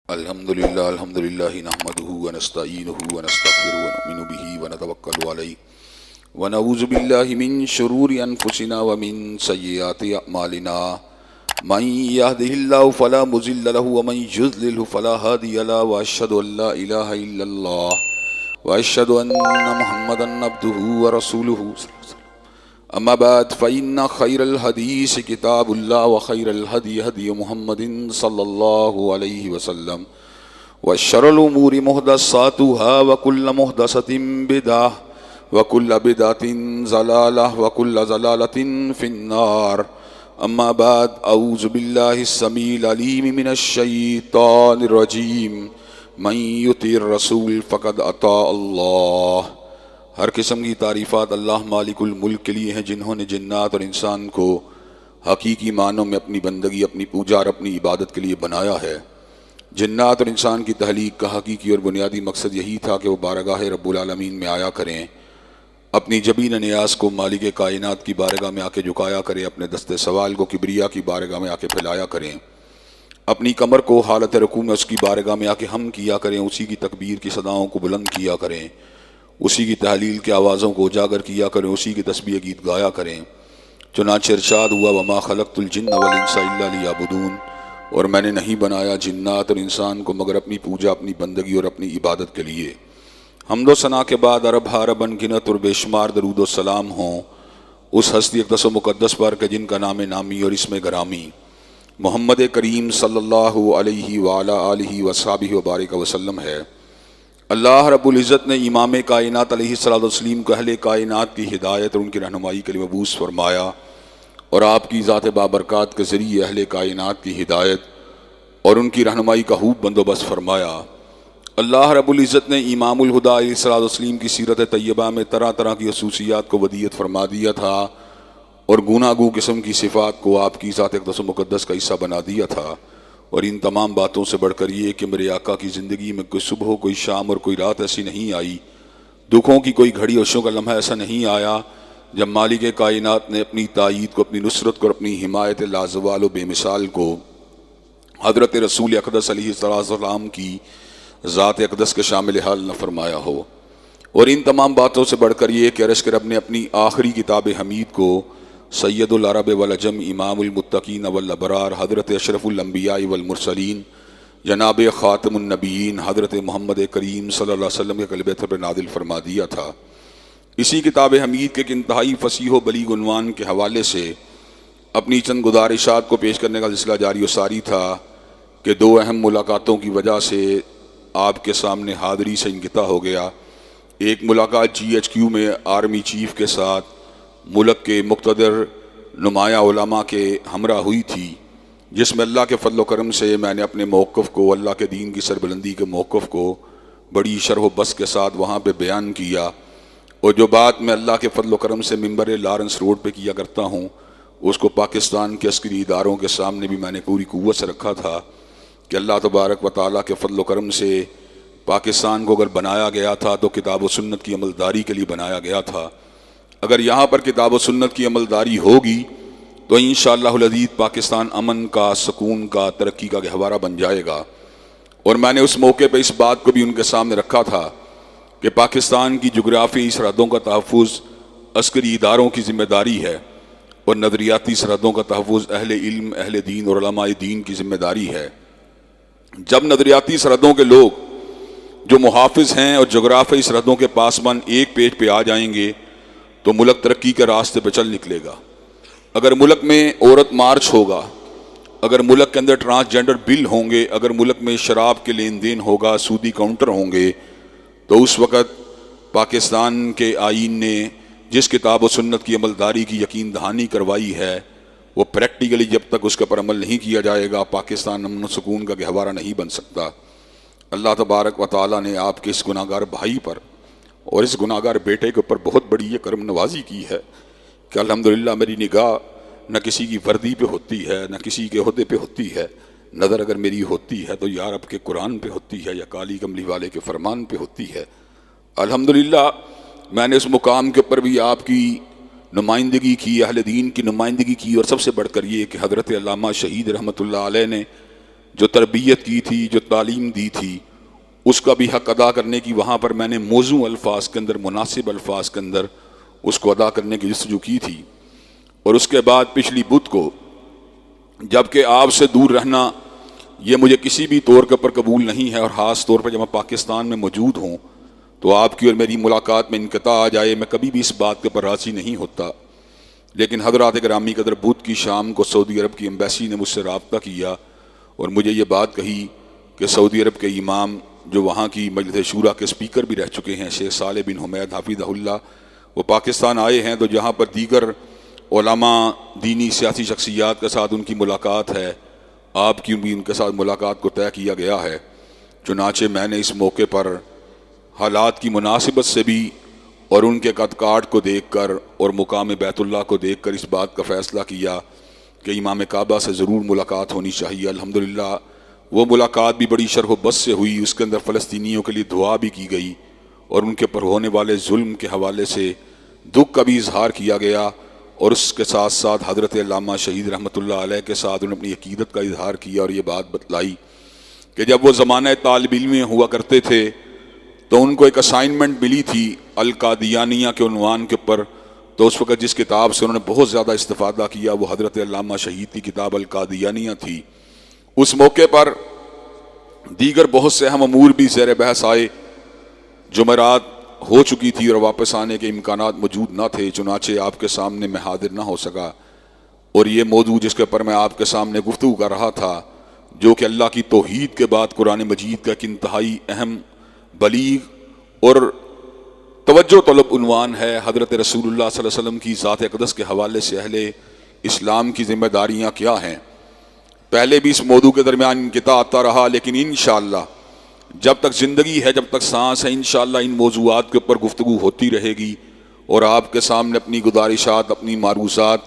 الحمد للہ نحمده ونستعینه ونستغفره ونؤمن به ونتوکل علیہ ونعوذ باللہ من شرور انفسنا ومن سیئات اعمالنا من يهده الله فلا مضل له ومن يضلل فلا هادي له واشهد ان لا اله الا الله واشهد ان محمدا عبده ورسوله اما بعد فإن خير الحديث كتاب الله وخير الهدي هدي محمد صلى الله عليه وسلم وشر الأمور محدثاتها وكل محدثة بدعة وكل بدعة ضلالة وكل ضلالة في النار. اما بعد اعوذ بالله السميع العليم من الشيطان الرجيم من يطع الرسول فقد اطاع الله. ہر قسم کی تعریفات اللہ مالک الملک کے لیے ہیں جنہوں نے جنات اور انسان کو حقیقی معنوں میں اپنی بندگی، اپنی پوجا اور اپنی عبادت کے لیے بنایا ہے. جنات اور انسان کی تخلیق کا حقیقی اور بنیادی مقصد یہی تھا کہ وہ بارگاہ رب العالمین میں آیا کریں، اپنی جبین نیاز کو مالک کائنات کی بارگاہ میں آ کے جھکایا کریں، اپنے دست سوال کو کبریا کی بارگاہ میں آ کے پھیلایا کریں، اپنی کمر کو حالت رکوع میں اس کی بارگاہ میں آ کے ہم کیا کریں، اسی کی تکبیر کی صداؤں کو بلند کیا کریں، اسی کی تحلیل کی آوازوں کو اجاگر کیا کریں، اسی کی تسبیح گیت گایا کریں. چنانچہ ارشاد ہوا وما خلقت الجن والانس الا لیعبدون، اور میں نے نہیں بنایا جنات اور انسان کو مگر اپنی پوجا، اپنی بندگی اور اپنی عبادت کے لیے. حمد و ثنا کے بعد عرب حرب انگنت اور بے شمار درود و سلام ہوں اس ہستی اقدس و مقدس پر کہ جن کا نام نامی اور اسم گرامی محمد کریم صلی اللہ علیہ وعلی آلہ وصحبہ وبارک وسلم ہے. اللہ رب العزت نے امام کائنات علیہ الصلوۃ والتسلیم کو اہل کائنات کی ہدایت اور ان کی رہنمائی کے لیے مبعوث فرمایا، اور آپ کی ذات بابرکات کے ذریعے اہل کائنات کی ہدایت اور ان کی رہنمائی کا خوب بندوبست فرمایا. اللہ رب العزت نے امام الہدیٰ علیہ الصلوۃ والتسلیم کی سیرت طیبہ میں طرح طرح کی خصوصیات کو ودیعت فرما دیا تھا اور گوناگوں قسم کی صفات کو آپ کی ذات اقدس و مقدس کا حصہ بنا دیا تھا. اور ان تمام باتوں سے بڑھ کر یہ کہ میرے آقا کی زندگی میں کوئی صبح، کوئی شام اور کوئی رات ایسی نہیں آئی، دکھوں کی کوئی گھڑی، خوشیوں کا لمحہ ایسا نہیں آیا جب مالک کائنات نے اپنی تائید کو، اپنی نصرت کو اور اپنی حمایت لازوال و بے مثال کو حضرت رسول اقدس علیہ السلام کی ذات اقدس کے شامل حال نہ فرمایا ہو. اور ان تمام باتوں سے بڑھ کر یہ کہ عرش کے رب نے اپنی آخری کتاب حمید کو سید العرب والعجم امام المتقین والابرار حضرت اشرف الانبیاء والمرسلین جناب خاتم النبیین حضرت محمد کریم صلی اللہ علیہ وسلم کے قلب پر نازل فرما دیا تھا. اسی کتاب حمید کے ایک انتہائی فصیح و بلیغ عنوان کے حوالے سے اپنی چند گزارشات کو پیش کرنے کا سلسلہ جاری و ساری تھا کہ دو اہم ملاقاتوں کی وجہ سے آپ کے سامنے حاضری سے انقطاع ہو گیا. ایک ملاقات GHQ میں آرمی چیف کے ساتھ ملک کے مقتدر نمایاں علماء کے ہمراہ ہوئی تھی، جس میں اللہ کے فضل و کرم سے میں نے اپنے موقف کو، اللہ کے دین کی سربلندی کے موقف کو بڑی شرح و بسط کے ساتھ وہاں پہ بیان کیا. اور جو بات میں اللہ کے فضل و کرم سے ممبر لارنس روڈ پہ کیا کرتا ہوں اس کو پاکستان کے عسکری اداروں کے سامنے بھی میں نے پوری قوت سے رکھا تھا کہ اللہ تبارک و تعالیٰ کے فضل و کرم سے پاکستان کو اگر بنایا گیا تھا تو کتاب و سنت کی عملداری کے لیے بنایا گیا تھا. اگر یہاں پر کتاب و سنت کی عملداری ہوگی تو انشاءاللہ العزیز پاکستان امن کا، سکون کا، ترقی کا گہوارہ بن جائے گا. اور میں نے اس موقع پہ اس بات کو بھی ان کے سامنے رکھا تھا کہ پاکستان کی جغرافی سرحدوں کا تحفظ عسکری اداروں کی ذمہ داری ہے اور نظریاتی سرحدوں کا تحفظ اہل علم، اہل دین اور علماء دین کی ذمہ داری ہے. جب نظریاتی سرحدوں کے لوگ جو محافظ ہیں اور جغرافی سرحدوں کے پاسبان ایک پیج پہ آ جائیں گے تو ملک ترقی کے راستے پہ چل نکلے گا. اگر ملک میں عورت مارچ ہوگا، اگر ملک کے اندر ٹرانسجنڈر بل ہوں گے، اگر ملک میں شراب کے لین دین ہوگا، سودی کاؤنٹر ہوں گے، تو اس وقت پاکستان کے آئین نے جس کتاب و سنت کی عملداری کی یقین دہانی کروائی ہے وہ پریکٹیکلی جب تک اس کے پر عمل نہیں کیا جائے گا پاکستان امن و سکون کا گہوارہ نہیں بن سکتا. اللہ تبارک و تعالیٰ نے آپ کے اس گناہ گار بھائی پر اور اس گناہ گار بیٹے کے اوپر بہت بڑی یہ کرم نوازی کی ہے کہ الحمدللہ میری نگاہ نہ کسی کی وردی پہ ہوتی ہے، نہ کسی کے عہدے پہ ہوتی ہے، نظر اگر میری ہوتی ہے تو یا رب کے قرآن پہ ہوتی ہے یا کالی کملی والے کے فرمان پہ ہوتی ہے. الحمدللہ میں نے اس مقام کے اوپر بھی آپ کی نمائندگی کی، اہل دین کی نمائندگی کی، اور سب سے بڑھ کر یہ کہ حضرت علامہ شہید رحمۃ اللہ علیہ نے جو تربیت کی تھی، جو تعلیم دی تھی، اس کا بھی حق ادا کرنے کی وہاں پر میں نے موزوں الفاظ کے اندر، مناسب الفاظ کے اندر اس کو ادا کرنے کی جستجو کی تھی۔ اور اس کے بعد پچھلی بدھ کو، جبکہ آپ سے دور رہنا یہ مجھے کسی بھی طور کے پر قبول نہیں ہے، اور خاص طور پر جب میں پاکستان میں موجود ہوں تو آپ کی اور میری ملاقات میں انقطاع آ جائے، میں کبھی بھی اس بات کے پر راضی نہیں ہوتا۔ لیکن حضرات گرامی قدر، بدھ کی شام کو سعودی عرب کی ایمبیسی نے مجھ سے رابطہ کیا اور مجھے یہ بات کہی کہ سعودی عرب کے امام جو وہاں کی مجلس شورا کے اسپیکر بھی رہ چکے ہیں، شیخ صالح بن حمید حفظہ اللہ، وہ پاکستان آئے ہیں، تو جہاں پر دیگر علماء، دینی سیاسی شخصیات کے ساتھ ان کی ملاقات ہے، آپ کی بھی ان کے ساتھ ملاقات کو طے کیا گیا ہے۔ چنانچہ میں نے اس موقع پر حالات کی مناسبت سے بھی اور ان کے قد کاٹ کو دیکھ کر اور مقام بیت اللہ کو دیکھ کر اس بات کا فیصلہ کیا کہ امام کعبہ سے ضرور ملاقات ہونی چاہیے۔ الحمدللہ وہ ملاقات بھی بڑی شرح و بس سے ہوئی، اس کے اندر فلسطینیوں کے لیے دعا بھی کی گئی اور ان کے پر ہونے والے ظلم کے حوالے سے دکھ کا بھی اظہار کیا گیا، اور اس کے ساتھ ساتھ حضرت علامہ شہید رحمۃ اللہ علیہ کے ساتھ انہوں نے اپنی عقیدت کا اظہار کیا اور یہ بات بتلائی کہ جب وہ زمانہ طالب علم میں ہوا کرتے تھے تو ان کو ایک اسائنمنٹ ملی تھی القادیانیہ کے عنوان کے اوپر، تو اس وقت جس کتاب سے انہوں نے بہت زیادہ استفادہ کیا وہ حضرت علامہ شہید کی کتاب القادیانیہ تھی۔ اس موقع پر دیگر بہت سے اہم امور بھی زیر بحث آئے، جمعرات ہو چکی تھی اور واپس آنے کے امکانات موجود نہ تھے، چنانچہ آپ کے سامنے میں حاضر نہ ہو سکا، اور یہ موضوع جس کے پر میں آپ کے سامنے گفتگو کر رہا تھا، جو کہ اللہ کی توحید کے بعد قرآن مجید کا ایک انتہائی اہم، بلیغ اور توجہ طلب عنوان ہے، حضرت رسول اللہ صلی اللہ علیہ وسلم کی ذات اقدس کے حوالے سے اہل اسلام کی ذمہ داریاں کیا ہیں۔ پہلے بھی اس موضوع کے درمیان انقطاع آتا رہا، لیکن انشاءاللہ جب تک زندگی ہے، جب تک سانس ہے، انشاءاللہ ان موضوعات کے اوپر گفتگو ہوتی رہے گی، اور آپ کے سامنے اپنی گزارشات، اپنی معروضات،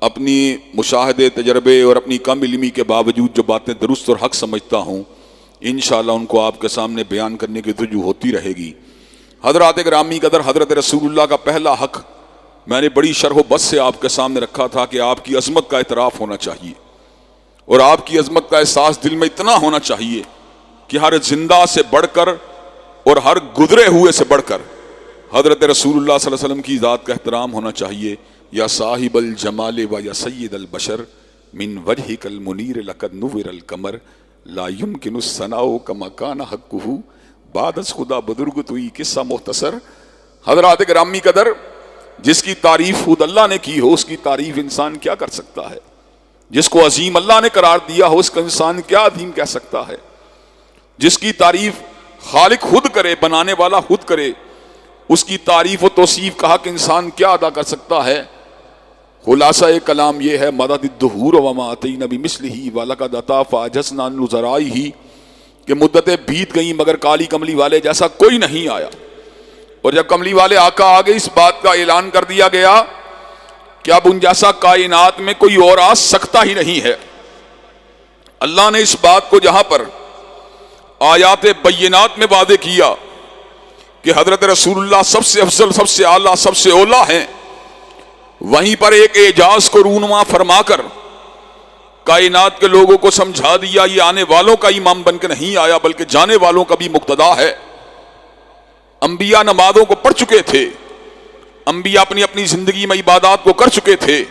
اپنی مشاہدے، تجربے اور اپنی کم علمی کے باوجود جو باتیں درست اور حق سمجھتا ہوں، انشاءاللہ ان کو آپ کے سامنے بیان کرنے کی توجہ ہوتی رہے گی۔ حضرات گرامی قدر، حضرت رسول اللہ کا پہلا حق میں نے بڑی شرح و بس سے آپ کے سامنے رکھا تھا کہ آپ کی عظمت کا اعتراف ہونا چاہیے، اور آپ کی عظمت کا احساس دل میں اتنا ہونا چاہیے کہ ہر زندہ سے بڑھ کر اور ہر گزرے ہوئے سے بڑھ کر حضرت رسول اللہ صلی اللہ علیہ وسلم کی ذات کا احترام ہونا چاہیے۔ یا صاحب الجمال و یا سید البشر من وجهک المنیر لقد نور القمر لا يمکن الثناء کما کان حقہ بعد از خدا بزرگ توئی قصہ مختصر۔ حضرات گرامی قدر، جس کی تعریف خود اللہ نے کی ہو اس کی تعریف انسان کیا کر سکتا ہے؟ جس کو عظیم اللہ نے قرار دیا ہو اس کا انسان کیا عظیم کہہ سکتا ہے؟ جس کی تعریف خالق خود کرے، بنانے والا خود کرے، اس کی تعریف و توصیف کا حق انسان کیا ادا کر سکتا ہے؟ خلاصہ کلام یہ ہے، مدد الدہور وما اتینا بمثلہ ولقد اتی فاعجزنا عن ذرائہ، کہ مدتیں بیت گئیں مگر کالی کملی والے جیسا کوئی نہیں آیا۔ اور جب کملی والے آقا آگے اس بات کا اعلان کر دیا گیا کہ اب ان جیسا کائنات میں کوئی اور آ سکتا ہی نہیں ہے۔ اللہ نے اس بات کو جہاں پر آیات بینات میں واضح کیا کہ حضرت رسول اللہ سب سے افضل، سب سے اعلیٰ، سب سے اولیٰ ہیں، وہیں پر ایک اعجاز کو رونما فرما کر کائنات کے لوگوں کو سمجھا دیا یہ آنے والوں کا امام بن کے نہیں آیا بلکہ جانے والوں کا بھی مقتدا ہے۔ انبیاء نمازوں کو پڑھ چکے تھے، انبیاء اپنی اپنی زندگی میں عبادات کو کر چکے تھے،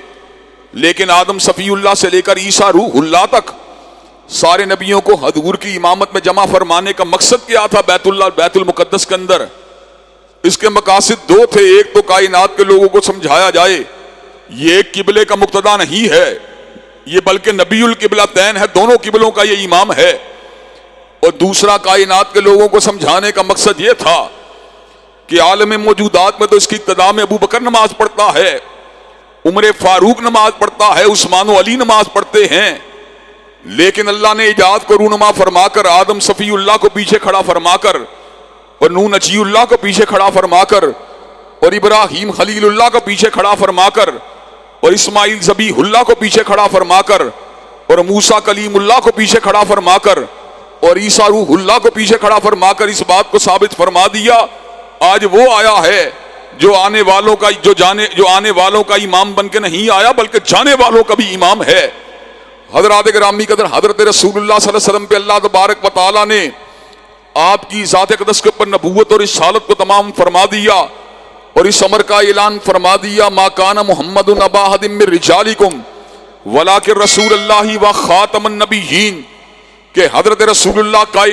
لیکن آدم صفی اللہ سے لے کر عیسیٰ روح اللہ تک سارے نبیوں کو حضور کی امامت میں جمع فرمانے کا مقصد کیا تھا بیت اللہ، بیت المقدس کے اندر؟ اس کے مقاصد دو تھے، ایک تو کائنات کے لوگوں کو سمجھایا جائے یہ ایک قبلے کا مقتدا نہیں ہے، یہ بلکہ نبی القبلتین ہے، دونوں قبلوں کا یہ امام ہے، اور دوسرا کائنات کے لوگوں کو سمجھانے کا مقصد یہ تھا کہ عالم موجودات میں تو اس کی ابتدا میں ابو بکر نماز پڑھتا ہے، عمر فاروق نماز پڑھتا ہے، عثمان و علی نماز پڑھتے ہیں، لیکن اللہ نے ایجاد کو رونما فرما کر آدم صفی اللہ کو پیچھے کھڑا فرما کر اور نوح نجی اللہ کو پیچھے کھڑا فرما کر اور ابراہیم خلیل اللہ کو پیچھے کھڑا فرما کر اور اسماعیل ذبیح اللہ کو پیچھے کھڑا فرما کر اور موسیٰ کلیم اللہ کو پیچھے کھڑا فرما کر اور عیسیٰ روح اللہ کو پیچھے کھڑا فرما کر اس بات کو ثابت فرما دیا آج وہ آیا ہے جو آنے والوں کا امام بن کے نہیں آیا بلکہ جانے والوں کا بھی امام ہے۔ حضرات گرامی قدر حضرت رسول اللہ صلی اللہ علیہ وسلم پہ اللہ تبارک و تعالیٰ نے آپ کی ذات اقدس کے اوپر نبوت اور رسالت کو تمام فرما دیا اور اس امر کا اعلان فرما دیا، ما کان محمد ابا احد من رجالکم ولکن رسول اللہ و خاتم النبیین، کہ حضرت رسول اللہ کا